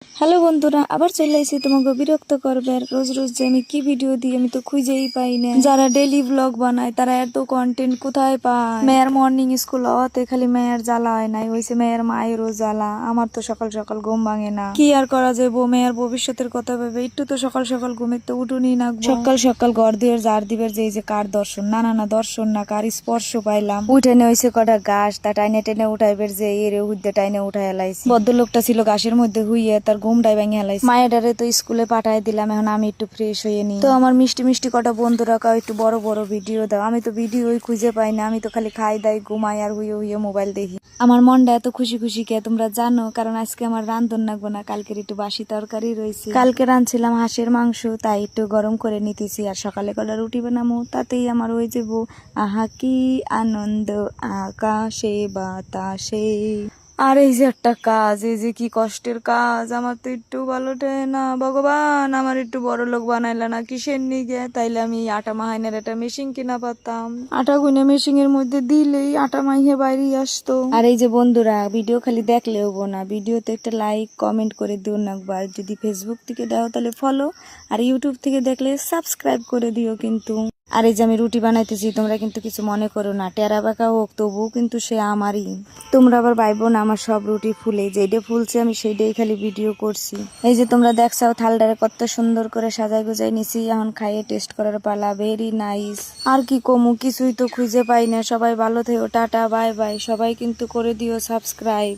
Hello বন্ধুরা, আবার চলে এসেছি তোমাকে বিরক্ত করবে। রোজ রোজ যে আমি কি ভিডিও দিই আমি তো খুঁজেই পাই না। যারা ডেইলি ব্লগ বানায় তারা এত কন্টেন্ট কোথায় পায়? মেয়ের মর্নিং স্কুল হওয়াতে খালি মেয়ের জ্বালা হয় নাই, হয়েছে মেয়ের মায়েরও জ্বালা। আমার তো সকাল সকাল ঘুম ভাঙে না, কি আর করা যাবো। মেয়ের ভবিষ্যতের কথা ভেবে একটু তো সকাল সকাল ঘুমের তো উঠুনি না। সকাল সকাল ঘর দিয়ে জার দিবের যে এই যে কার দর্শন, না না না দর্শন না, কার স্পর্শ পাইলাম। উঠে নে হয়েছে কটা ঘাস, তা টাইনে টেনে উঠাইবের যে এরে হুদ্দে টাইনে উঠাই হেলাইছি। ভদ্রলোকটা ছিল ঘাসের মধ্যে হুইয়ে তার ঘুমটাই ভেঙে হেলাইছি। মায়েরারে তো স্কুলে পাঠাই দিলাম, এখন আমি একটু ফ্রেশ হয়ে নি। তো আমার মিষ্টি মিষ্টি কটা বন্ধুরা কাও একটু বড় বড় ভিডিও দাও। আমি তো ভিডিওই খুঁজে পাই না, আমি তো খালি খাই দাই ঘুমাই আর হুইয়ে হুইয়ে মোবাইল দেখি। আমার মনটা এত খুশি খুশি কে তোমরা জানো? কারণ আজকে আমার রান্ধন লাগবো না, কালকের একটু বাসি তরকারি রয়েছে। কালকে রাঁধছিলাম হাঁসের মাংস, তাই একটু গরম করে নিতেছি। আর সকালে কটা রুটি বানাবো, তাতেই আমার হয়ে যাবো আহা কি আনন্দ আকাশে বাতাসে। আর এই যে একটা কাজ, এই যে কি কষ্টের কাজ, আমার তো একটু ভালো ঠেয় না। ভগবান আমার একটু বড় লোক বানাইলা না কিসের নিগে? তাইলে আমি আটা মাহাইনের একটা মেশিন কিনা পারতাম। আটা গুনে মেশিন এর মধ্যে দিলেই আটা মাইহে বাইরে আসতো। আর এই যে বন্ধুরা, ভিডিও খালি দেখলে হবো না, ভিডিওতে একটা লাইক কমেন্ট করে দিও না একবার। যদি ফেসবুক থেকে দাও তাহলে ফলো, আর ইউটিউব থেকে দেখলে সাবস্ক্রাইব করে দিও কিন্তু। আর এই যে আমি রুটি বানাইতেছি, তোমরা কিন্তু কিছু মনে করো না, টেরা বাঁকা হোক তবুও কিন্তু সে আমারই। তোমরা আবার ভাইবো না আমার সব রুটি ফুলে, যেইটা ফুলছে আমি সেইটাই খালি ভিডিও করছি। এই যে তোমরা দেখছাও থালটারে কত সুন্দর করে সাজাই গুজাই নিছি, এখন খাইয়ে টেস্ট করার পালা। Very nice. আর কি কমু, কিছুই তো খুঁজে পাই না। সবাই ভালো থেকো, টাটা বাই বাই। সবাই কিন্তু করে দিও সাবস্ক্রাইব।